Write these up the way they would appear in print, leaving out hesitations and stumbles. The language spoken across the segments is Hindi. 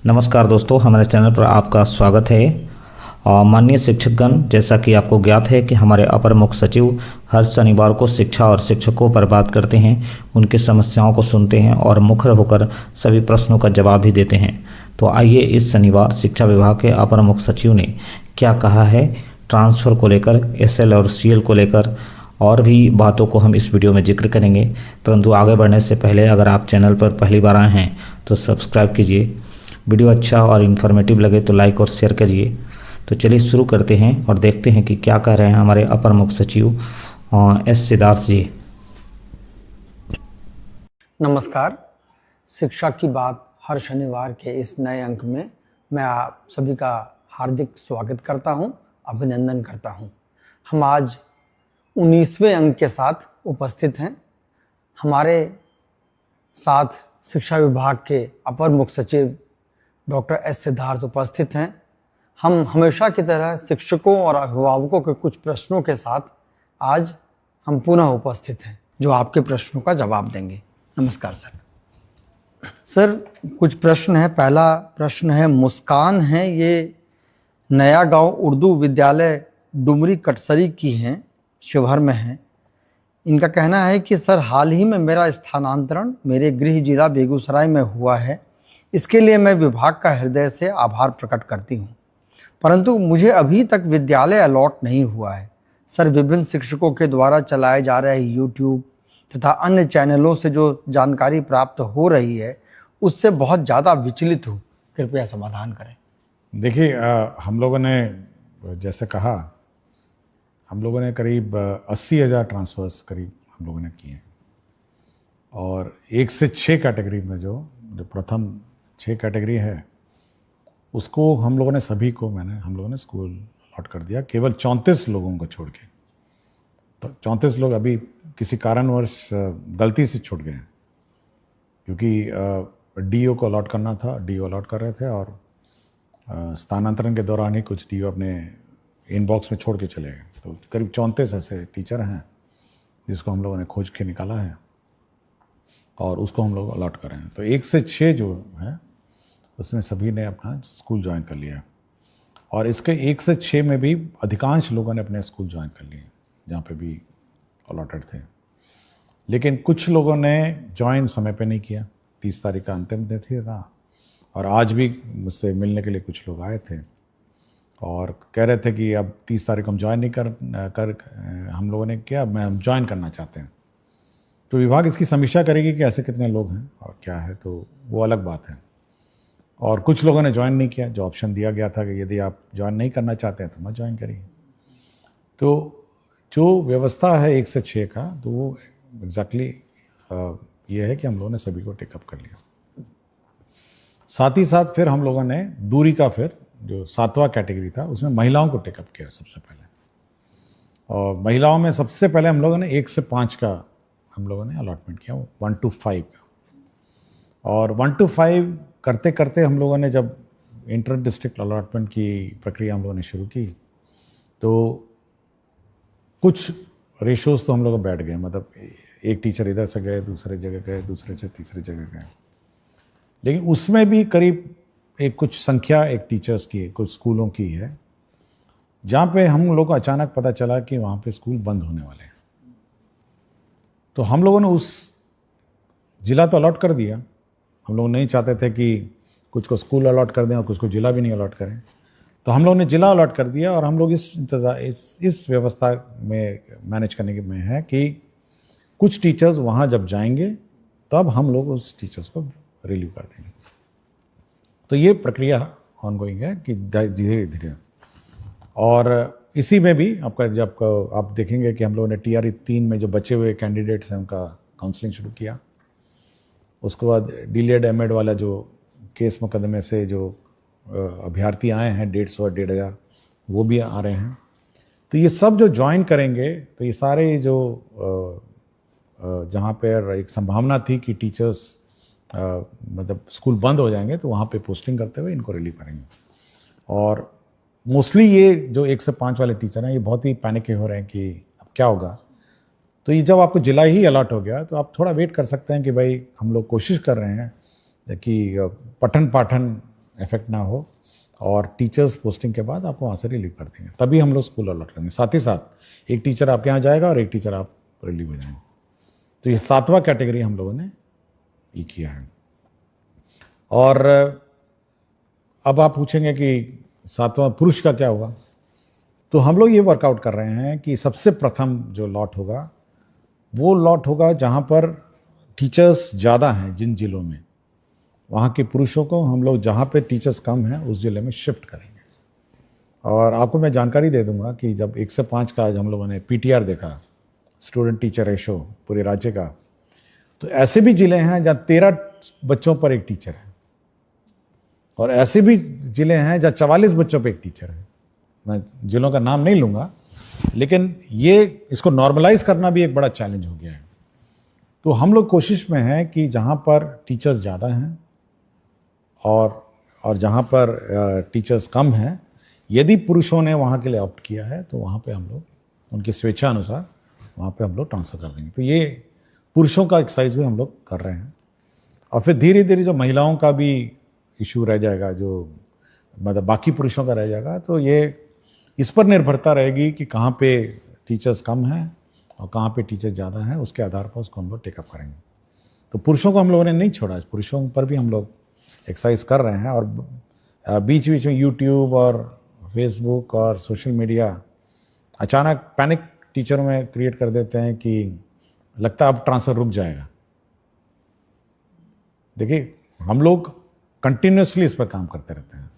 नमस्कार दोस्तों, हमारे चैनल पर आपका स्वागत है। माननीय शिक्षकगण, जैसा कि आपको ज्ञात है कि हमारे अपर मुख्य सचिव हर शनिवार को शिक्षा और शिक्षकों पर बात करते हैं, उनकी समस्याओं को सुनते हैं और मुखर होकर सभी प्रश्नों का जवाब भी देते हैं। तो आइए इस शनिवार शिक्षा विभाग के अपर मुख्य सचिव ने क्या कहा है ट्रांसफ़र को लेकर, एसएल और सीएल को लेकर, और भी बातों को हम इस वीडियो में जिक्र करेंगे। परंतु आगे बढ़ने से पहले अगर आप चैनल पर पहली बार आए हैं तो सब्सक्राइब कीजिए। वीडियो अच्छा और इन्फॉर्मेटिव लगे तो लाइक और शेयर करिए। तो चलिए शुरू करते हैं और देखते हैं कि क्या कह रहे हैं हमारे अपर मुख्य सचिव एस सिद्धार्थ जी। नमस्कार। शिक्षा की बात हर शनिवार के इस नए अंक में मैं आप सभी का हार्दिक स्वागत करता हूं, अभिनंदन करता हूं। हम आज 19वें अंक के साथ उपस्थित हैं। हमारे साथ शिक्षा विभाग के अपर मुख्य सचिव डॉक्टर एस सिद्धार्थ उपस्थित हैं। हम हमेशा की तरह शिक्षकों और अभिभावकों के कुछ प्रश्नों के साथ आज हम पुनः उपस्थित हैं, जो आपके प्रश्नों का जवाब देंगे। नमस्कार सर, कुछ प्रश्न है। पहला प्रश्न है, मुस्कान है, ये नया गांव उर्दू विद्यालय डुमरी कटसरी की हैं, शिवहर में है। इनका कहना है कि सर, हाल ही में मेरा स्थानांतरण मेरे गृह जिला बेगूसराय में हुआ है। इसके लिए मैं विभाग का हृदय से आभार प्रकट करती हूँ, परंतु मुझे अभी तक विद्यालय अलॉट नहीं हुआ है। सर, विभिन्न शिक्षकों के द्वारा चलाए जा रहे यूट्यूब तथा अन्य चैनलों से जो जानकारी प्राप्त हो रही है उससे बहुत ज़्यादा विचलित हूँ, कृपया समाधान करें। देखिए, हम लोगों ने जैसे कहा, हम लोगों ने करीब 80,000 ट्रांसफ़र्स करीब हम लोगों ने किए, और 1 से 6 कैटेगरी में जो प्रथम 6 कैटेगरी है उसको हम लोगों ने हम लोगों ने स्कूल अलॉट कर दिया, केवल 34 लोगों को छोड़ के। तो 34 लोग अभी किसी कारणवश गलती से छूट गए हैं, क्योंकि डीओ को अलॉट करना था, डीओ अलॉट कर रहे थे, और स्थानांतरण के दौरान ही कुछ डीओ अपने इनबॉक्स में छोड़ के चले गए। तो करीब 34 ऐसे टीचर हैं जिसको हम लोगों ने खोज के निकाला है और उसको हम लोग अलॉट कर रहे हैं। तो 1 से 6 जो है उसमें सभी ने अपना स्कूल ज्वाइन कर लिया, और इसके 1 से 6 में भी अधिकांश लोगों ने अपने स्कूल ज्वाइन कर लिए जहाँ पे भी अलॉटेड थे। लेकिन कुछ लोगों ने ज्वाइन समय पे नहीं किया। 30 तारीख का अंतिम तिथि था, और आज भी मुझसे मिलने के लिए कुछ लोग आए थे और कह रहे थे कि अब 30 तारीख को हम ज्वाइन नहीं कर हम लोगों ने किया, हम ज्वाइन करना चाहते हैं। तो विभाग इसकी समीक्षा करेगी कि ऐसे कितने लोग हैं और क्या है, तो वो अलग बात है। और कुछ लोगों ने ज्वाइन नहीं किया, जो ऑप्शन दिया गया था कि यदि आप ज्वाइन नहीं करना चाहते हैं तो मत ज्वाइन करिए। तो जो व्यवस्था है 1 से 6 का, तो वो एग्जैक्टली ये है कि हम लोगों ने सभी को टेकअप कर लिया। साथ ही साथ फिर हम लोगों ने दूरी का, फिर जो 7वां कैटेगरी था उसमें महिलाओं को टेकअप किया सबसे पहले। और महिलाओं में सबसे पहले हम लोगों ने 1 से 5 का हम लोगों ने अलॉटमेंट किया, 1 to 5 का। और 1 to 5 करते करते हम लोगों ने जब इंटर डिस्ट्रिक्ट अलॉटमेंट की प्रक्रिया हम लोगों ने शुरू की, तो कुछ रेशोज़ तो हम लोग बैठ गए। मतलब एक टीचर इधर से गए, दूसरे जगह गए, दूसरे से तीसरे जगह गए। लेकिन उसमें भी करीब कुछ संख्या एक टीचर्स की, कुछ स्कूलों की है, जहाँ पे हम लोग को अचानक पता चला कि वहाँ पे स्कूल बंद होने वाले हैं। तो हम लोगों ने उस जिला तो अलॉट कर दिया। हम लोग नहीं चाहते थे कि कुछ को स्कूल अलॉट कर दें और कुछ को जिला भी नहीं अलॉट करें, तो हम लोगों ने जिला अलॉट कर दिया। और हम लोग इस व्यवस्था में मैनेज करने में है कि कुछ टीचर्स वहाँ जब जाएंगे तब हम लोग उस टीचर्स को रिलीव कर देंगे। तो ये प्रक्रिया ऑनगोइंग है कि धीरे धीरे। और इसी में भी आपका जब आप देखेंगे कि हम लोगों ने TRE 3 में जो बचे हुए कैंडिडेट्स हैं उनका काउंसलिंग शुरू किया। उसके बाद DLED MED वाला जो केस मुकदमे से जो अभ्यर्थी आए हैं 150 और 1,500, वो भी आ रहे हैं। तो ये सब जो ज्वाइन करेंगे, तो ये सारे जो जहाँ पर एक संभावना थी कि टीचर्स मतलब स्कूल बंद हो जाएंगे, तो वहाँ पे पोस्टिंग करते हुए इनको रिलीव करेंगे। और मोस्टली ये जो 1 से 5 वाले टीचर हैं, ये बहुत ही पैनिक हो रहे हैं कि अब क्या होगा। तो ये जब आपको जिला ही अलॉट हो गया, तो आप थोड़ा वेट कर सकते हैं कि भाई हम लोग कोशिश कर रहे हैं कि पठन पाठन इफेक्ट ना हो, और टीचर्स पोस्टिंग के बाद आपको वहाँ से रिलीव कर देंगे, तभी हम लोग स्कूल अलॉट करेंगे। साथ ही साथ एक टीचर आपके यहाँ जाएगा और एक टीचर आप रिलीव हो जाएंगे। तो ये 7वां कैटेगरी हम लोगों ने ये किया है। और अब आप पूछेंगे कि 7वां पुरुष का क्या होगा, तो हम लोग ये वर्कआउट कर रहे हैं कि सबसे प्रथम जो लॉट होगा वो लॉट होगा जहाँ पर टीचर्स ज़्यादा हैं, जिन जिलों में, वहाँ के पुरुषों को हम लोग जहाँ पे टीचर्स कम हैं उस जिले में शिफ्ट करेंगे। और आपको मैं जानकारी दे दूंगा कि जब 1 से 5 का आज हम लोगों ने PTR देखा, स्टूडेंट टीचर रेशो पूरे राज्य का, तो ऐसे भी जिले हैं जहाँ 13 बच्चों पर एक टीचर है, और ऐसे भी जिले हैं जहाँ 44 बच्चों पर एक टीचर है। मैं जिलों का नाम नहीं लूँगा, लेकिन ये इसको नॉर्मलाइज करना भी एक बड़ा चैलेंज हो गया है। तो हम लोग कोशिश में हैं कि जहाँ पर टीचर्स ज़्यादा हैं और जहाँ पर टीचर्स कम हैं, यदि पुरुषों ने वहाँ के लिए ऑप्ट किया है तो वहाँ पे हम लोग उनकी स्वेच्छा अनुसार वहाँ पे हम लोग ट्रांसफ़र कर देंगे। तो ये पुरुषों का एक्सरसाइज भी हम लोग कर रहे हैं। और फिर धीरे धीरे जो महिलाओं का भी इशू रह जाएगा, जो मतलब बाकी पुरुषों का रह जाएगा, तो ये इस पर निर्भरता रहेगी कि कहाँ पे टीचर्स कम हैं और कहाँ पे टीचर्स ज़्यादा हैं, उसके आधार पर उसको हम लोग टेकअप करेंगे। तो पुरुषों को हम लोगों ने नहीं छोड़ा, पुरुषों पर भी हम लोग एक्सरसाइज कर रहे हैं। और बीच बीच में यूट्यूब और फेसबुक और सोशल मीडिया अचानक पैनिक टीचरों में क्रिएट कर देते हैं कि लगता है अब ट्रांसफ़र रुक जाएगा। देखिए, हम लोग कंटिन्यूसली इस पर काम करते रहते हैं,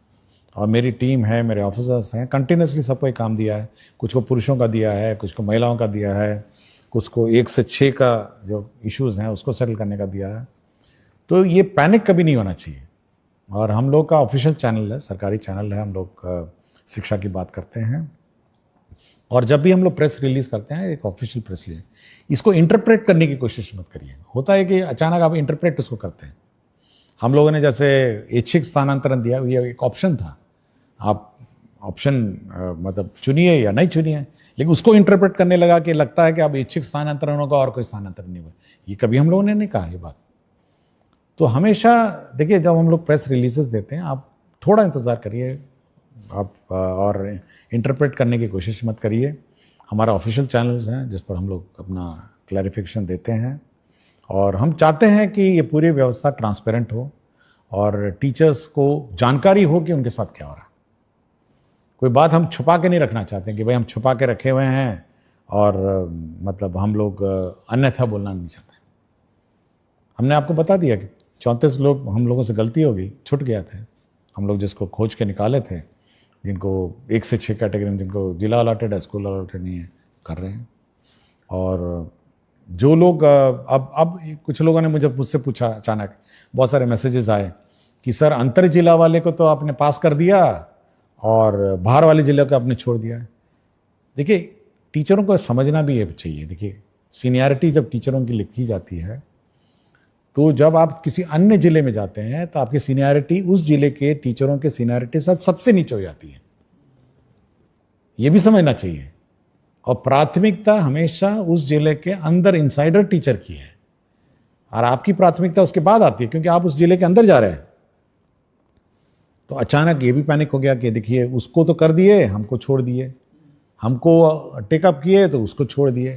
और मेरी टीम है, मेरे ऑफिसर्स हैं, कंटिन्यूसली सबको एक काम दिया है। कुछ को पुरुषों का दिया है, कुछ को महिलाओं का दिया है, कुछ को 1 से 6 का जो इश्यूज़ हैं उसको सेटल करने का दिया है। तो ये पैनिक कभी नहीं होना चाहिए। और हम लोग का ऑफिशियल चैनल है, सरकारी चैनल है, हम लोग शिक्षा की बात करते हैं। और जब भी हम लोग प्रेस रिलीज़ करते हैं, एक ऑफिशियल प्रेस रिलीज, इसको इंटरप्रेट करने की कोशिश मत करिए। होता है कि अचानक आप इंटरप्रेट उसको करते हैं। हम लोगों ने जैसे ऐच्छिक स्थानांतरण दिया, ये एक ऑप्शन था, आप ऑप्शन मतलब चुनिए या नहीं चुनिए, लेकिन उसको इंटरप्रेट करने लगा कि लगता है कि अब ऐच्छिक स्थानांतरण होगा और कोई स्थानांतरण नहीं हुआ। ये कभी हम लोगों ने नहीं कहा ये बात। तो हमेशा देखिए, जब हम लोग प्रेस रिलीजेस देते हैं, आप थोड़ा इंतज़ार करिए, आप और इंटरप्रेट करने की कोशिश मत करिए। हमारा ऑफिशियल चैनल्स हैं जिस पर हम लोग अपना क्लैरिफिकेशन देते हैं, और हम चाहते हैं कि ये पूरी व्यवस्था ट्रांसपेरेंट हो और टीचर्स को जानकारी हो कि उनके साथ क्या हो रहा है। कोई बात हम छुपा के नहीं रखना चाहते कि भाई हम छुपा के रखे हुए हैं और मतलब हम लोग अन्यथा बोलना नहीं चाहते। हमने आपको बता दिया कि 34 लोग हम लोगों से गलती हो गई, छूट गया थे। हम लोग जिसको खोज के निकाले थे, जिनको 1 से 6 कैटेगरी में जिनको जिला अलॉटेड है, स्कूल अलॉटेड नहीं है, कर रहे हैं। और जो लोग अब कुछ लोगों ने मुझसे पूछा, अचानक बहुत सारे मैसेजेस आए कि सर अंतर जिला वाले को तो आपने पास कर दिया और बाहर वाले जिले को आपने छोड़ दिया। देखिए, टीचरों को समझना भी ये चाहिए। देखिए, सीनियरिटी जब टीचरों की लिखी जाती है, तो जब आप किसी अन्य जिले में जाते हैं तो आपकी सीनियरिटी उस जिले के टीचरों के सीनियरिटी सबसे नीचे हो जाती है। ये भी समझना चाहिए। और प्राथमिकता हमेशा उस जिले के अंदर इनसाइडर टीचर की है, और आपकी प्राथमिकता उसके बाद आती है, क्योंकि आप उस जिले के अंदर जा रहे हैं। तो अचानक ये भी पैनिक हो गया कि देखिए, उसको तो कर दिए, हमको छोड़ दिए, हमको टेकअप किए तो उसको छोड़ दिए।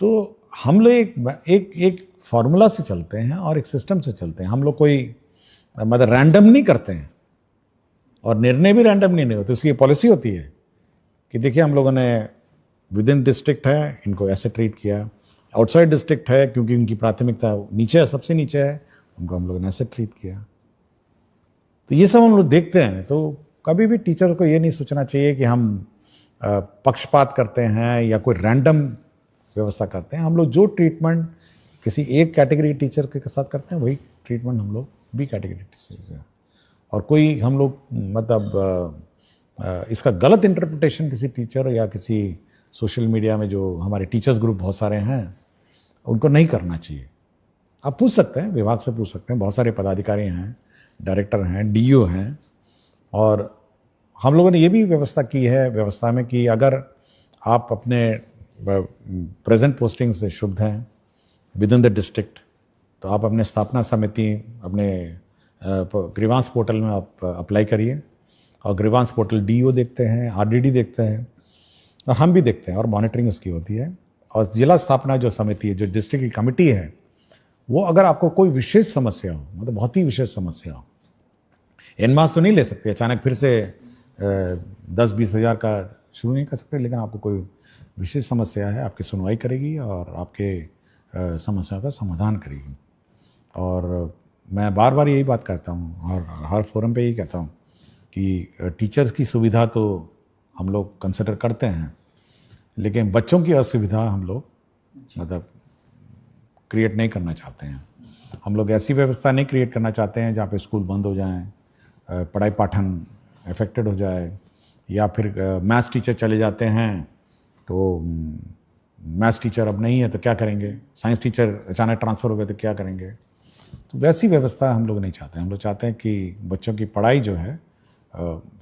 तो हम लोग एक फॉर्मूला से चलते हैं और एक सिस्टम से चलते हैं। हम लोग कोई मतलब रैंडम नहीं करते हैं, और निर्णय भी रैंडम नहीं होते। उसकी पॉलिसी होती है कि देखिए, हम लोगों ने विद इन डिस्ट्रिक्ट है, इनको ऐसे ट्रीट किया, आउटसाइड डिस्ट्रिक्ट है क्योंकि उनकी प्राथमिकता नीचे है, सबसे नीचे है, उनको हम लोगों ने ऐसे ट्रीट किया। तो ये सब हम लोग देखते हैं। तो कभी भी टीचर को ये नहीं सोचना चाहिए कि हम पक्षपात करते हैं या कोई रैंडम व्यवस्था करते हैं। हम लोग जो ट्रीटमेंट किसी एक कैटेगरी टीचर के साथ करते हैं, वही ट्रीटमेंट हम लोग बी कैटेगरी टीचर से। और कोई हम लोग मतलब इसका गलत इंटरप्रिटेशन किसी टीचर या किसी सोशल मीडिया में जो हमारे टीचर्स ग्रुप बहुत सारे हैं, उनको नहीं करना चाहिए। आप पूछ सकते हैं, विभाग से पूछ सकते हैं, बहुत सारे पदाधिकारी हैं, डायरेक्टर हैं, डीईओ हैं। और हम लोगों ने ये भी व्यवस्था की है व्यवस्था में कि अगर आप अपने प्रेजेंट पोस्टिंग से शुद्ध हैं विद इन द डिस्ट्रिक्ट, तो आप अपने स्थापना समिति, अपने ग्रीवांस पोर्टल में आप अप्लाई करिए, और ग्रीवांस पोर्टल डीओ देखते हैं, आरडीडी देखते हैं, और हम भी देखते हैं, और मॉनिटरिंग उसकी होती है। और जिला स्थापना जो समिति है, जो डिस्ट्रिक्ट की कमेटी है, वो अगर आपको कोई विशेष समस्या हो, मतलब बहुत ही विशेष समस्या हो, एनमास तो नहीं ले सकते अचानक फिर से 10-20 हज़ार का शुरू नहीं कर सकते, लेकिन आपको कोई विशेष समस्या है, आपकी सुनवाई करेगी और आपके समस्या का समाधान करेगी। और मैं बार बार यही बात कहता हूँ और हर फोरम पे यही कहता हूँ कि टीचर्स की सुविधा तो हम लोग कंसिडर करते हैं, लेकिन बच्चों की असुविधा हम लोग मतलब क्रिएट नहीं करना चाहते हैं। हम लोग ऐसी व्यवस्था नहीं क्रिएट करना चाहते हैं जहाँ पे स्कूल बंद हो जाएं, पढ़ाई पाठन अफेक्टेड हो जाए, या फिर मैथ्स टीचर चले जाते हैं तो मैथ्स टीचर अब नहीं है तो क्या करेंगे, साइंस टीचर अचानक ट्रांसफ़र हो गए तो क्या करेंगे। तो वैसी व्यवस्था हम लोग नहीं चाहते। हम लोग चाहते हैं कि बच्चों की पढ़ाई जो है,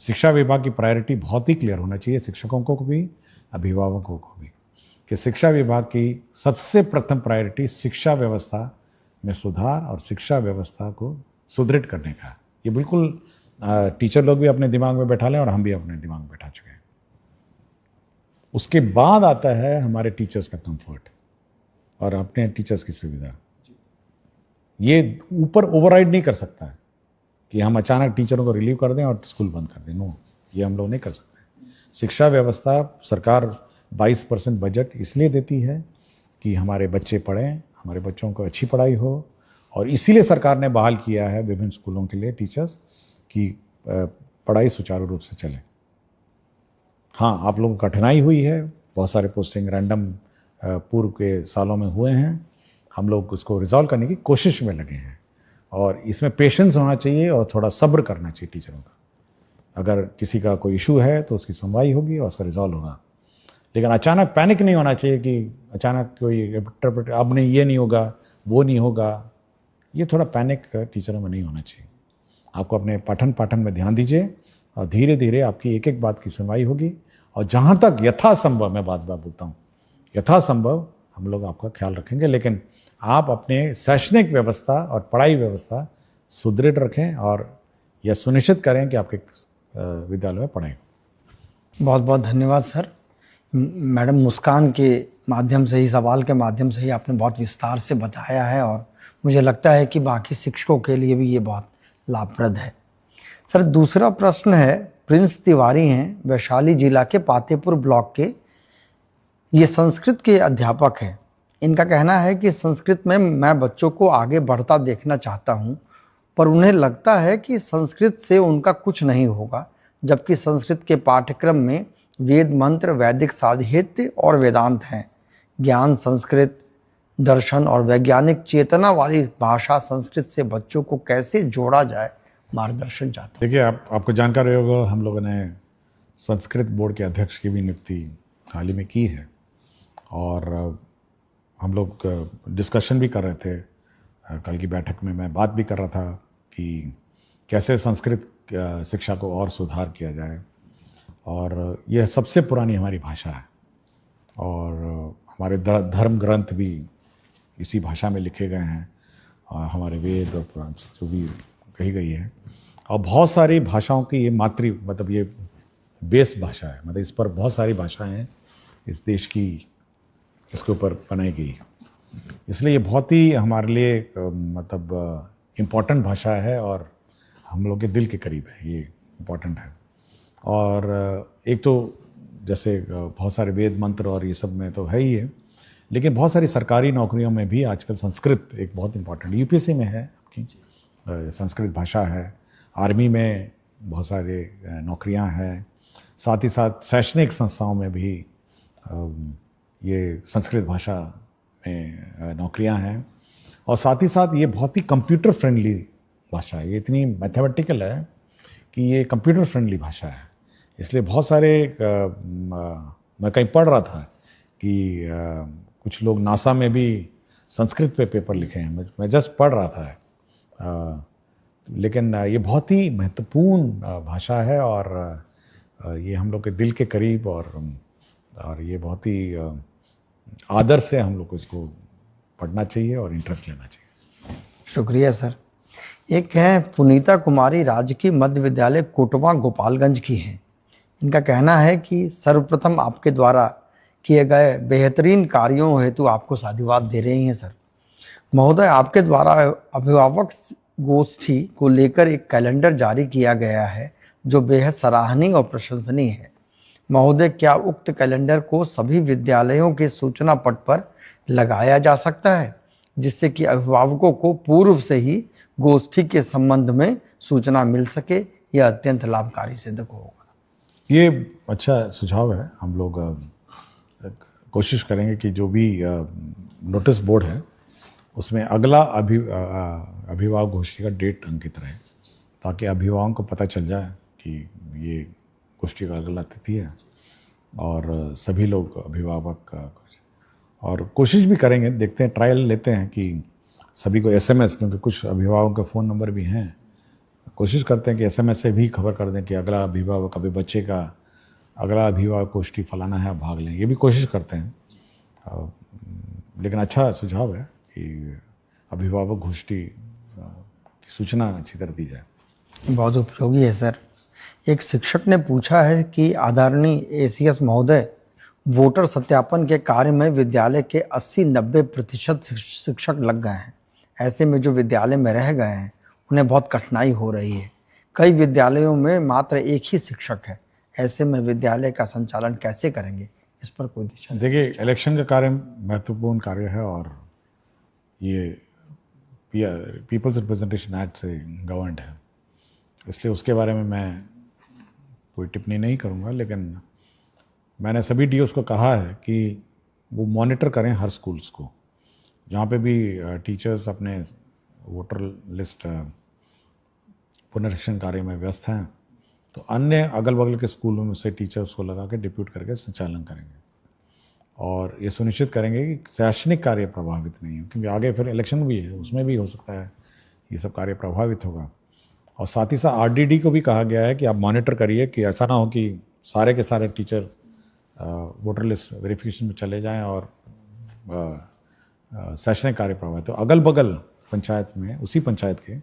शिक्षा विभाग की प्रायोरिटी बहुत ही क्लियर होना चाहिए, शिक्षकों को भी, अभिभावकों को भी, कि शिक्षा विभाग की सबसे प्रथम प्रायोरिटी शिक्षा व्यवस्था में सुधार और शिक्षा व्यवस्था को सुदृढ़ करने का। ये बिल्कुल टीचर लोग भी अपने दिमाग में बैठा लें और हम भी अपने दिमाग में बैठा चुके हैं। उसके बाद आता है हमारे टीचर्स का कंफर्ट और अपने टीचर्स की सुविधा। ये ऊपर ओवरराइड नहीं कर सकता है कि हम अचानक टीचरों को रिलीव कर दें और स्कूल बंद कर दें। नो, ये हम लोग नहीं कर सकते। शिक्षा व्यवस्था, सरकार 22% बजट इसलिए देती है कि हमारे बच्चे पढ़ें, हमारे बच्चों को अच्छी पढ़ाई हो, और इसीलिए सरकार ने बहाल किया है विभिन्न स्कूलों के लिए टीचर्स की पढ़ाई सुचारू रूप से चले। हाँ, आप लोगों को कठिनाई हुई है, बहुत सारे पोस्टिंग रैंडम पूर्व के सालों में हुए हैं, हम लोग उसको रिजॉल्व करने की कोशिश में लगे हैं, और इसमें पेशेंस होना चाहिए और थोड़ा सब्र करना चाहिए टीचरों का। अगर किसी का कोई इशू है तो उसकी सुनवाई होगी और उसका रिजॉल्व होगा, लेकिन अचानक पैनिक नहीं होना चाहिए कि अचानक कोई अब नहीं, ये नहीं होगा, वो नहीं होगा। ये थोड़ा पैनिक टीचरों में नहीं होना चाहिए। आपको अपने पठन पाठन में ध्यान दीजिए और धीरे धीरे आपकी एक एक बात की सुनवाई होगी, और जहाँ तक यथासंभव, मैं बात बोलता हूँ, यथासंभव हम लोग आपका ख्याल रखेंगे, लेकिन आप अपने शैक्षणिक व्यवस्था और पढ़ाई व्यवस्था सुदृढ़ रखें और यह सुनिश्चित करें कि आपके विद्यालय में पढ़ाई। बहुत बहुत धन्यवाद सर। मैडम मुस्कान के माध्यम से ही, सवाल के माध्यम से ही आपने बहुत विस्तार से बताया है, और मुझे लगता है कि बाकी शिक्षकों के लिए भी ये बहुत लाभप्रद है। सर, दूसरा प्रश्न है, प्रिंस तिवारी हैं, वैशाली जिला के पातेपुर ब्लॉक के, ये संस्कृत के अध्यापक हैं। इनका कहना है कि संस्कृत में मैं बच्चों को आगे बढ़ता देखना चाहता हूँ, पर उन्हें लगता है कि संस्कृत से उनका कुछ नहीं होगा, जबकि संस्कृत के पाठ्यक्रम में वेद मंत्र, वैदिक साहित्य और वेदांत हैं। ज्ञान, संस्कृत, दर्शन और वैज्ञानिक चेतना वाली भाषा संस्कृत से बच्चों को कैसे जोड़ा जाए, मार्गदर्शन चाहते हैं। देखिए, आपको जानकारी होगा, हम लोगों ने संस्कृत बोर्ड के अध्यक्ष की भी नियुक्ति हाल ही में की है, और हम लोग डिस्कशन भी कर रहे थे। कल की बैठक में मैं बात भी कर रहा था कि कैसे संस्कृत शिक्षा को और सुधार किया जाए, और यह सबसे पुरानी हमारी भाषा है, और हमारे धर्म ग्रंथ भी इसी भाषा में लिखे गए हैं, और हमारे वेद और पुराण जो भी कही गई है, और बहुत सारी भाषाओं की ये मतलब ये बेस भाषा है, मतलब इस पर बहुत सारी भाषाएं हैं इस देश की, इसके ऊपर बनाई गई है। इसलिए ये बहुत ही हमारे लिए मतलब इम्पॉर्टेंट भाषा है, और हम लोग के दिल के करीब है, ये इम्पॉर्टेंट है। और एक तो जैसे बहुत सारे वेद मंत्र और ये सब में तो है ही है, लेकिन बहुत सारी सरकारी नौकरियों में भी आजकल संस्कृत एक बहुत इम्पॉर्टेंट, यूपीएससी में है आपकी संस्कृत भाषा है, आर्मी में बहुत सारे नौकरियां हैं, साथ ही साथ शैक्षणिक संस्थाओं में भी ये संस्कृत भाषा में नौकरियां हैं, और साथ ही साथ ये बहुत ही कंप्यूटर फ्रेंडली भाषा है। ये इतनी मैथमेटिकल है कि ये कंप्यूटर फ्रेंडली भाषा है, इसलिए बहुत सारे मैं कहीं पढ़ रहा था कि कुछ लोग नासा में भी संस्कृत पे पेपर लिखे हैं, मैं जस्ट पढ़ रहा था। लेकिन ये बहुत ही महत्वपूर्ण भाषा है, और ये हम लोग के दिल के करीब, और ये बहुत ही आदर से हम लोग को इसको पढ़ना चाहिए और इंटरेस्ट लेना चाहिए। शुक्रिया सर। एक है पुनीता कुमारी, राजकीय मध्य विद्यालय कोटवा गोपालगंज की हैं। इनका कहना है कि सर्वप्रथम आपके द्वारा किए गए बेहतरीन कार्यों हेतु आपको साधुवाद दे रही हैं सर। महोदय, आपके द्वारा अभिभावक गोष्ठी को लेकर एक कैलेंडर जारी किया गया है जो बेहद सराहनीय और प्रशंसनीय है। महोदय, क्या उक्त कैलेंडर को सभी विद्यालयों के सूचना पट पर लगाया जा सकता है जिससे कि अभिभावकों को पूर्व से ही गोष्ठी के संबंध में सूचना मिल सके? यह अत्यंत लाभकारी सिद्ध होगा। ये अच्छा सुझाव है। हम लोग कोशिश करेंगे कि जो भी नोटिस बोर्ड है उसमें अगला अभिभावक गोष्ठी का डेट अंकित रहे, ताकि अभिभावकों को पता चल जाए कि ये गोष्ठी का अगला तिथि है और सभी लोग अभिभावक और कोशिश भी करेंगे, देखते हैं, ट्रायल लेते हैं कि सभी को एसएमएस, क्योंकि कुछ अभिभावकों के फ़ोन नंबर भी हैं, कोशिश करते हैं कि एसएमएस से भी खबर कर दें कि अगला अभिभावक, अभी बच्चे का अगला अभिभावक गोष्ठी फलाना है, आप भाग लें। ये भी कोशिश करते हैं। लेकिन अच्छा सुझाव है कि अभिभावक गोष्ठी की सूचना अच्छी तरह दी जाए। बहुत उपयोगी है सर। एक शिक्षक ने पूछा है कि आदरणीय एसीएस महोदय, वोटर सत्यापन के कार्य में विद्यालय के 80-90% शिक्षक लग गए हैं। ऐसे में जो विद्यालय में रह गए हैं उन्हें बहुत कठिनाई हो रही है। कई विद्यालयों में मात्र एक ही शिक्षक है। ऐसे में विद्यालय का संचालन कैसे करेंगे? इस पर कोई दिशा? देखिए, इलेक्शन का कार्य महत्वपूर्ण कार्य है और ये पीपल्स रिप्रेजेंटेशन एक्ट से गवर्नड है, इसलिए उसके बारे में मैं कोई टिप्पणी नहीं करूँगा। लेकिन मैंने सभी डीओस को कहा है कि वो मॉनिटर करें हर स्कूल्स को, जहाँ पे भी टीचर्स अपने वोटर लिस्ट पुनरीक्षण कार्य में व्यस्त हैं, तो अन्य अगल बगल के स्कूलों में से टीचर्स को लगा के डिप्यूट करके संचालन करेंगे और ये सुनिश्चित करेंगे कि शैक्षणिक कार्य प्रभावित नहीं हो, क्योंकि आगे फिर इलेक्शन भी है, उसमें भी हो सकता है ये सब कार्य प्रभावित होगा। और साथ ही साथ आरडीडी को भी कहा गया है कि आप मॉनिटर करिए कि ऐसा ना हो कि सारे के सारे टीचर वोटर लिस्ट वेरिफिकेशन में चले जाएं और शैक्षणिक कार्य प्रभावित। तो अगल बगल पंचायत में, उसी पंचायत के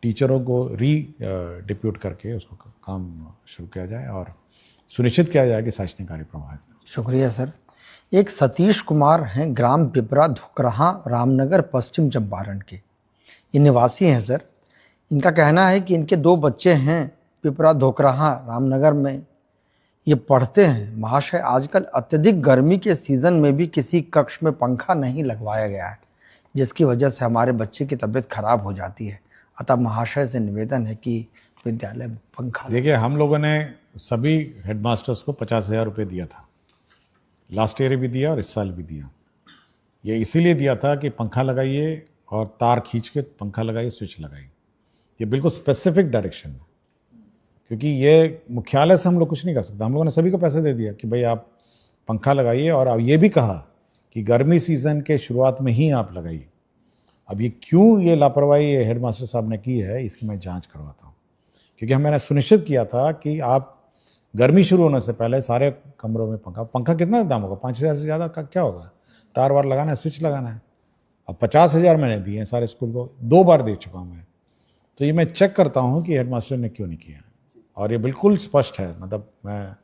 टीचरों को डिप्यूट करके उसको काम शुरू किया जाए और सुनिश्चित किया जाए कि शैक्षणिक कार्य प्रभावित हो। शुक्रिया सर। एक सतीश कुमार हैं, ग्राम पिपरा धुकराहा, रामनगर, पश्चिम चंपारण के। ये निवासी हैं सर। इनका कहना है कि इनके 2 बच्चे हैं, पिपरा धुकराहा रामनगर में ये पढ़ते हैं। महाशय, आजकल अत्यधिक गर्मी के सीज़न में भी किसी कक्ष में पंखा नहीं लगवाया गया है, जिसकी वजह से हमारे बच्चे की तबीयत खराब हो जाती है। अतः महाशय से निवेदन है कि विद्यालय में पंखा। देखिए, हम लोगों ने सभी हेडमास्टर्स को 50,000 रुपये दिया था, लास्ट ईयर भी दिया और इस साल भी दिया। ये इसीलिए दिया था कि पंखा लगाइए और तार खींच के पंखा लगाइए, स्विच लगाइए। ये बिल्कुल स्पेसिफिक डायरेक्शन है, क्योंकि ये मुख्यालय से हम लोग कुछ नहीं कर सकते। हम लोगों ने सभी को पैसे दे दिया कि भाई आप पंखा लगाइए, और अब ये भी कहा कि गर्मी सीज़न के शुरुआत में ही आप लगाइए। अब ये क्यों ये लापरवाही हेडमास्टर साहब ने की है, इसकी मैं जांच करवाता हूँ, क्योंकि मैंने सुनिश्चित किया था कि आप गर्मी शुरू होने से पहले सारे कमरों में पंखा कितना दाम होगा? 5,000 से ज़्यादा का क्या होगा? तार वार लगाना है, स्विच लगाना है। अब 50,000 मैंने दिए हैं सारे स्कूल को, 2 बार दे चुका हूँ मैं। तो ये मैं चेक करता हूँ कि हेडमास्टर ने क्यों नहीं किया, और ये बिल्कुल स्पष्ट है। मतलब मैं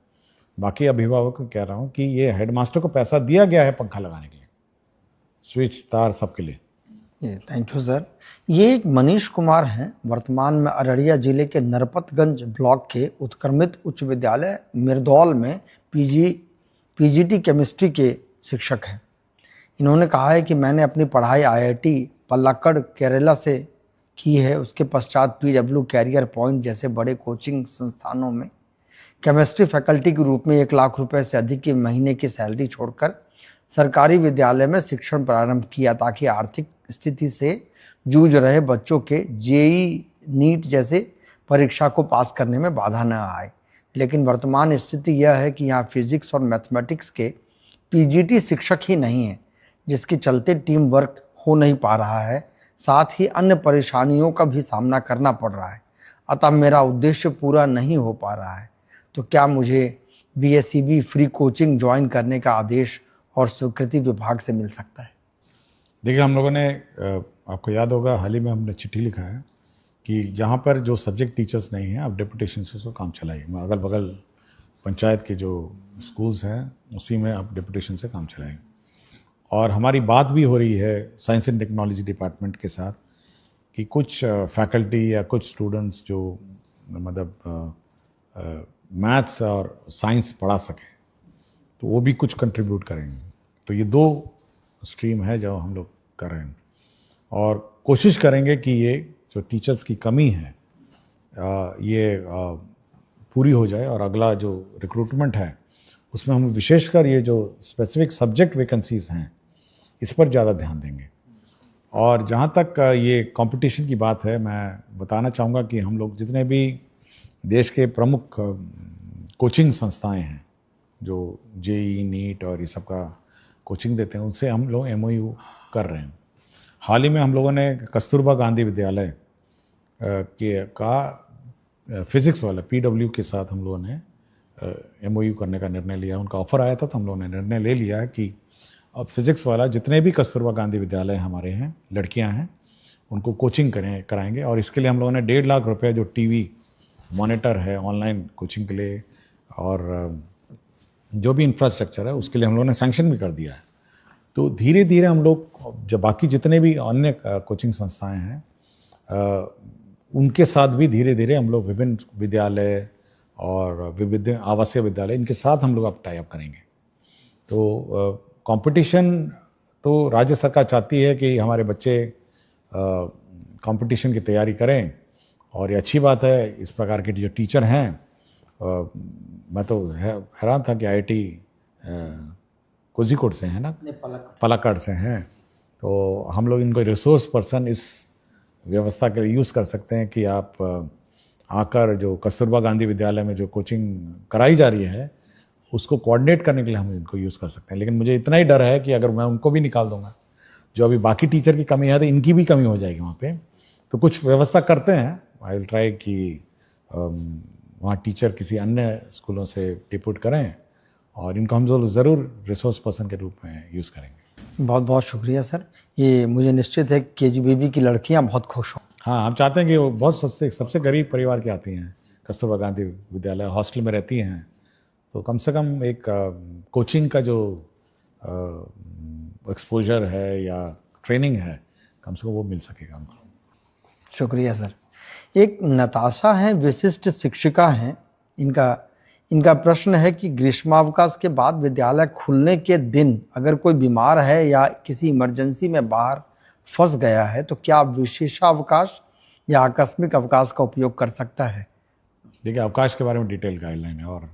बाकी अभिभावकों को कह रहा हूँ कि ये हेडमास्टर को पैसा दिया गया है पंखा लगाने के लिए, स्विच तार सबके लिए। Thank you sir. ये एक मनीष कुमार हैं, वर्तमान में अररिया जिले के नरपतगंज ब्लॉक के उत्क्रमित उच्च विद्यालय मिर्दौल में पीजीटी केमिस्ट्री के शिक्षक हैं। इन्होंने कहा है कि मैंने अपनी पढ़ाई आईआईटी पल्लाक्कड़ केरला से की है। उसके पश्चात पीडब्ल्यू, कैरियर पॉइंट जैसे बड़े कोचिंग संस्थानों में केमिस्ट्री फैकल्टी के रूप में 1 लाख रुपए से अधिक की महीने की सैलरी छोड़कर सरकारी विद्यालय में शिक्षण प्रारंभ किया, ताकि आर्थिक स्थिति से जूझ रहे बच्चों के जेई नीट जैसे परीक्षा को पास करने में बाधा न आए। लेकिन वर्तमान स्थिति यह है कि यहाँ फिजिक्स और मैथमेटिक्स के पीजीटी शिक्षक ही नहीं है, जिसके चलते टीम वर्क हो नहीं पा रहा है, साथ ही अन्य परेशानियों का भी सामना करना पड़ रहा है। अतः मेरा उद्देश्य पूरा नहीं हो पा रहा है। तो क्या मुझे बीएसईबी फ्री कोचिंग ज्वाइन करने का आदेश और स्वीकृति विभाग से मिल सकता है? देखिए, हम लोगों ने, आपको याद होगा, हाल ही में हमने चिट्ठी लिखा है कि जहाँ पर जो सब्जेक्ट टीचर्स नहीं हैं आप डेपुटेशन से उसको काम चलाइए। अगल बगल पंचायत के जो स्कूल्स हैं उसी में आप डेपुटेशन से काम चलाएं। और हमारी बात भी हो रही है साइंस एंड टेक्नोलॉजी डिपार्टमेंट के साथ कि कुछ फैकल्टी या कुछ स्टूडेंट्स जो मतलब मैथ्स और साइंस पढ़ा सकें तो वो भी कुछ कंट्रीब्यूट करेंगे। तो ये 2 स्ट्रीम है जो हम लोग कर रहे हैं और कोशिश करेंगे कि ये जो टीचर्स की कमी है ये पूरी हो जाए और अगला जो रिक्रूटमेंट है उसमें हम विशेषकर ये जो स्पेसिफिक सब्जेक्ट वैकेंसीज हैं इस पर ज़्यादा ध्यान देंगे। और जहाँ तक ये कंपटीशन की बात है, मैं बताना चाहूँगा कि हम लोग जितने भी देश के प्रमुख कोचिंग संस्थाएं हैं जो जेई नीट और ये सब का कोचिंग देते हैं उनसे हम लोग MOU कर रहे हैं। हाल ही में हम लोगों ने कस्तूरबा गांधी विद्यालय का फिज़िक्स वाला PW के साथ हम लोगों ने MOU करने का निर्णय लिया। उनका ऑफ़र आया था तो हम लोगों ने निर्णय ले लिया है कि अब फिज़िक्स वाला जितने भी कस्तूरबा गांधी विद्यालय हमारे हैं, लड़कियां हैं, उनको कोचिंग कराएंगे। और इसके लिए हम लोगों ने 1.5 लाख रुपए जो टीवी मॉनिटर है ऑनलाइन कोचिंग के लिए और जो भी इंफ्रास्ट्रक्चर है उसके लिए हम लोगों ने सैंक्शन भी कर दिया है। तो धीरे धीरे हम लोग जब बाकी जितने भी अन्य कोचिंग संस्थाएं हैं उनके साथ भी धीरे धीरे हम लोग विभिन्न विद्यालय और विविध आवासीय विद्यालय इनके साथ हम लोग अब टाई अप करेंगे। तो कंपटीशन तो राज्य सरकार चाहती है कि हमारे बच्चे कंपटीशन की तैयारी करें और ये अच्छी बात है। इस प्रकार के जो टीचर हैं मैं तो हैरान था कि IIT कोझिकोड से हैं ना, पलाक्कड़ से हैं। तो हम लोग इनको रिसोर्स पर्सन इस व्यवस्था के लिए यूज़ कर सकते हैं कि आप आकर जो कस्तूरबा गांधी विद्यालय में जो कोचिंग कराई जा रही है उसको कोऑर्डिनेट करने के लिए हम इनको यूज़ कर सकते हैं। लेकिन मुझे इतना ही डर है कि अगर मैं उनको भी निकाल दूंगा, जो अभी बाकी टीचर की कमी है तो इनकी भी कमी हो जाएगी वहाँ पे। तो कुछ व्यवस्था करते हैं, आई विल ट्राई कि वहाँ टीचर किसी अन्य स्कूलों से डिप्यूट करें और इनको हम ज़रूर रिसोर्स पर्सन के रूप में यूज़ करेंगे। बहुत बहुत शुक्रिया सर। ये मुझे निश्चित है कि KGBB की लड़कियां बहुत खुश हों। हाँ, हम चाहते हैं कि वो बहुत सबसे गरीब परिवार की आती हैं, कस्तूरबा गांधी विद्यालय हॉस्टल में रहती हैं, तो कम से कम एक कोचिंग का जो एक्सपोजर है या ट्रेनिंग है कम से कम वो मिल सकेगा उनको। शुक्रिया सर। एक नताशा है, विशिष्ट शिक्षिका हैं। इनका प्रश्न है कि ग्रीष्मावकाश के बाद विद्यालय खुलने के दिन अगर कोई बीमार है या किसी इमरजेंसी में बाहर फंस गया है तो क्या विशेषावकाश या आकस्मिक अवकाश का उपयोग कर सकता है? देखिए, अवकाश के बारे में डिटेल गाइडलाइन है और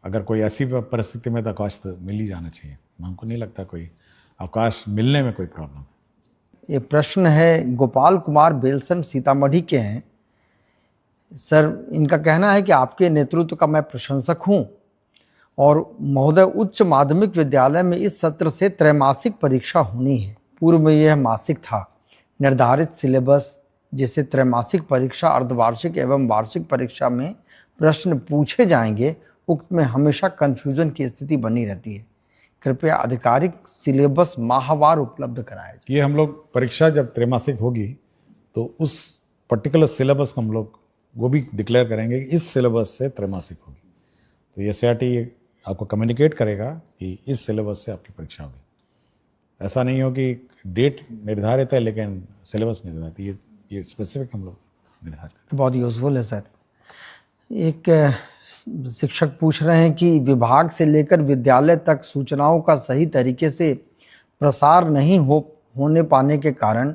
अगर कोई ऐसी परिस्थिति में तो अवकाश तो मिल ही जाना चाहिए। हमको नहीं लगता कोई अवकाश मिलने में कोई प्रॉब्लम है। ये प्रश्न है गोपाल कुमार बेलसन सीतामढ़ी के हैं। सर, इनका कहना है कि आपके नेतृत्व का मैं प्रशंसक हूं और महोदय, उच्च माध्यमिक विद्यालय में इस सत्र से त्रैमासिक परीक्षा होनी है। पूर्व में यह मासिक था। निर्धारित सिलेबस जिसे त्रैमासिक परीक्षा, अर्धवार्षिक एवं वार्षिक परीक्षा में प्रश्न पूछे जाएंगे, उक्त में हमेशा कन्फ्यूजन की स्थिति बनी रहती है। कृपया आधिकारिक सिलेबस माहवार उपलब्ध कराया जाए। ये हम लोग परीक्षा जब त्रैमासिक होगी तो उस पर्टिकुलर सिलेबस को हम लोग वो भी डिक्लेयर करेंगे कि इस सिलेबस से त्रैमासिक होगी। तो ये CRT आपको कम्युनिकेट करेगा कि इस सिलेबस से आपकी परीक्षा होगी। ऐसा नहीं हो कि डेट निर्धारित है लेकिन सिलेबस निर्धारित है। ये स्पेसिफिक हम लोग निर्धारित। बहुत यूजफुल है सर। एक शिक्षक पूछ रहे हैं कि विभाग से लेकर विद्यालय तक सूचनाओं का सही तरीके से प्रसार नहीं होने पाने के कारण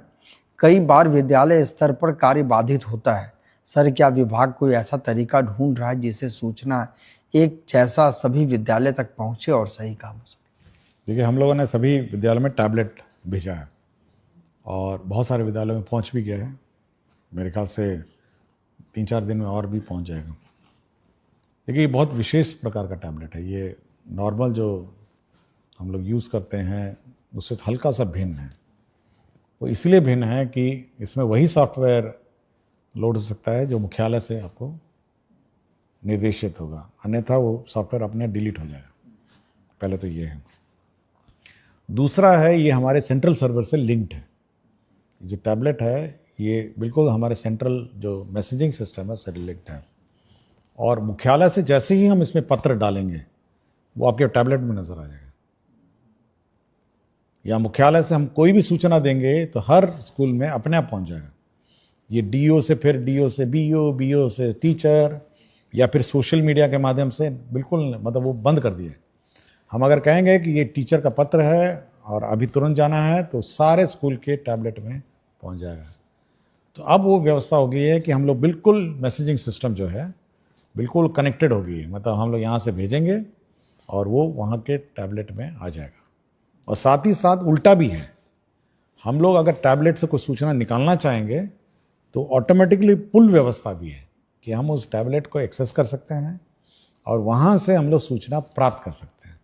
कई बार विद्यालय स्तर पर कार्य बाधित होता है। सर, क्या विभाग कोई ऐसा तरीका ढूंढ रहा है जिससे सूचना एक जैसा सभी विद्यालय तक पहुंचे और सही काम हो सके? देखिए, हम लोगों ने सभी विद्यालयों में टैबलेट भेजा है और बहुत सारे विद्यालयों में पहुंच भी गया है। मेरे ख्याल से 3-4 दिन में और भी पहुंच जाएगा। देखिए, ये बहुत विशेष प्रकार का टैबलेट है। ये नॉर्मल जो हम लोग यूज़ करते हैं उससे हल्का सा भिन्न है। वो इसलिए भिन्न है कि इसमें वही सॉफ्टवेयर लोड हो सकता है जो मुख्यालय से आपको निर्देशित होगा, अन्यथा वो सॉफ्टवेयर अपने डिलीट हो जाएगा। पहले तो ये है। दूसरा है, ये हमारे सेंट्रल सर्वर से लिंक्ड है। जो टैबलेट है ये बिल्कुल हमारे सेंट्रल जो मैसेजिंग सिस्टम है उससे रिलेटेड है। और मुख्यालय से जैसे ही हम इसमें पत्र डालेंगे वो आपके टैबलेट में नजर आ जाएगा, या मुख्यालय से हम कोई भी सूचना देंगे तो हर स्कूल में अपने आप पहुंच जाएगा। ये डीओ से, फिर डीओ से बीओ, बीओ से टीचर, या फिर सोशल मीडिया के माध्यम से, बिल्कुल मतलब वो बंद कर दिया। हम अगर कहेंगे कि ये टीचर का पत्र है और अभी तुरंत जाना है तो सारे स्कूल के टैबलेट में पहुंच जाएगा। तो अब वो व्यवस्था हो गई है कि हम लोग बिल्कुल मैसेजिंग सिस्टम जो है बिल्कुल कनेक्टेड हो गई है, मतलब हम लोग यहाँ से भेजेंगे और वो वहाँ के टैबलेट में आ जाएगा। और साथ ही साथ उल्टा भी है, हम लोग अगर टैबलेट से कोई सूचना निकालना चाहेंगे तो ऑटोमेटिकली पुल व्यवस्था भी है कि हम उस टैबलेट को एक्सेस कर सकते हैं और वहाँ से हम लोग सूचना प्राप्त कर सकते हैं।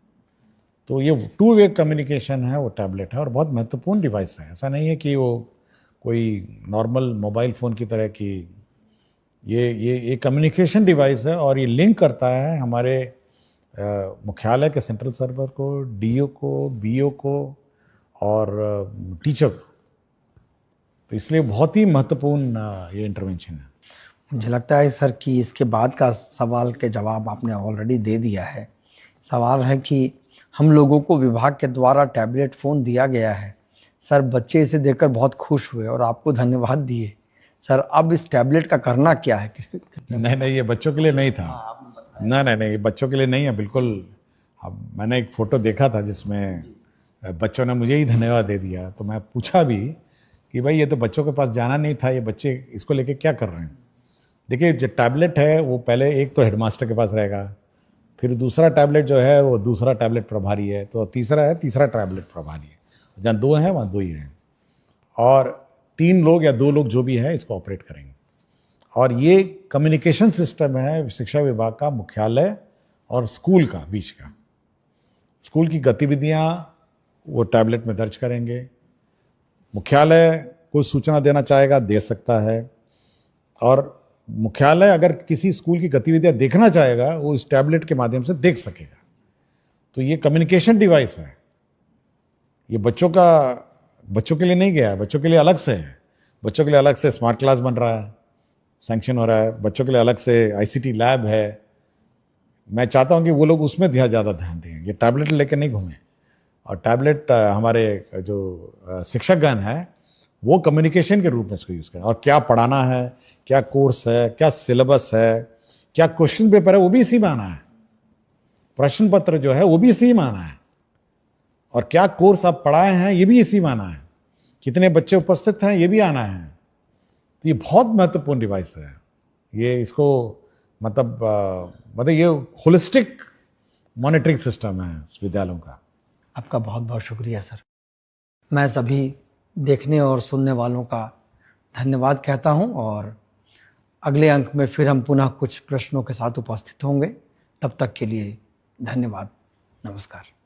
तो ये 2 वे कम्युनिकेशन है, वो टैबलेट है और बहुत महत्वपूर्ण डिवाइस है। ऐसा नहीं है कि वो कोई नॉर्मल मोबाइल फ़ोन की तरह की, ये कम्युनिकेशन डिवाइस है और ये लिंक करता है हमारे मुख्यालय के सेंट्रल सर्वर को, डीओ को, बीओ को और टीचर को। तो इसलिए बहुत ही महत्वपूर्ण ये इंटरवेंशन है। मुझे लगता है सर कि इसके बाद का सवाल के जवाब आपने ऑलरेडी दे दिया है। सवाल है कि हम लोगों को विभाग के द्वारा टैबलेट फ़ोन दिया गया है। सर बच्चे इसे देखकर बहुत खुश हुए और आपको धन्यवाद दिए। सर अब इस टैबलेट का करना क्या है? नहीं, ये बच्चों के लिए नहीं था। नहीं, ये बच्चों के लिए नहीं है बिल्कुल। अब मैंने एक फ़ोटो देखा था जिसमें बच्चों ने मुझे ही धन्यवाद दे दिया, तो मैं पूछा भी कि भाई ये तो बच्चों के पास जाना नहीं था, ये बच्चे इसको लेके क्या कर रहे हैं। देखिए जो टैबलेट है वो पहले एक तो हेडमास्टर के पास रहेगा, फिर दूसरा टैबलेट जो है वो दूसरा टैबलेट प्रभारी है, तो तीसरा टैबलेट प्रभारी है। जहाँ 2 हैं वहाँ 2 ही हैं और 3 लोग या 2 लोग जो भी है इसको ऑपरेट करेंगे। और ये कम्युनिकेशन सिस्टम है शिक्षा विभाग का मुख्यालय और स्कूल का बीच का। स्कूल की गतिविधियाँ वो टैबलेट में दर्ज करेंगे, मुख्यालय कोई सूचना देना चाहेगा दे सकता है, और मुख्यालय अगर किसी स्कूल की गतिविधियां देखना चाहेगा वो इस टैबलेट के माध्यम से देख सकेगा। तो ये कम्युनिकेशन डिवाइस है। ये बच्चों के लिए नहीं गया है, बच्चों के लिए अलग से है। बच्चों के लिए अलग से स्मार्ट क्लास बन रहा है, सैंक्शन हो रहा है, बच्चों के लिए अलग से आईसीटी लैब है। मैं चाहता हूं कि वो लोग उसमें ज़्यादा ध्यान दें, ये टैबलेट लेकर नहीं घूमें। और टैबलेट हमारे जो शिक्षकगण हैं वो कम्युनिकेशन के रूप में इसको यूज़ करें। और क्या पढ़ाना है, क्या कोर्स है, क्या सिलेबस है, क्या क्वेश्चन पेपर है, वो भी इसी में आना है। प्रश्न पत्र जो है वो भी इसी में आना है। और क्या कोर्स आप पढ़ाए हैं ये भी इसी में आना है। कितने बच्चे उपस्थित हैं ये भी आना है। तो ये बहुत महत्वपूर्ण डिवाइस है। ये इसको मतलब ये होलिस्टिक मॉनिटरिंग सिस्टम है विद्यालयों का। आपका बहुत बहुत शुक्रिया सर। मैं सभी देखने और सुनने वालों का धन्यवाद कहता हूं और अगले अंक में फिर हम पुनः कुछ प्रश्नों के साथ उपस्थित होंगे। तब तक के लिए धन्यवाद। नमस्कार।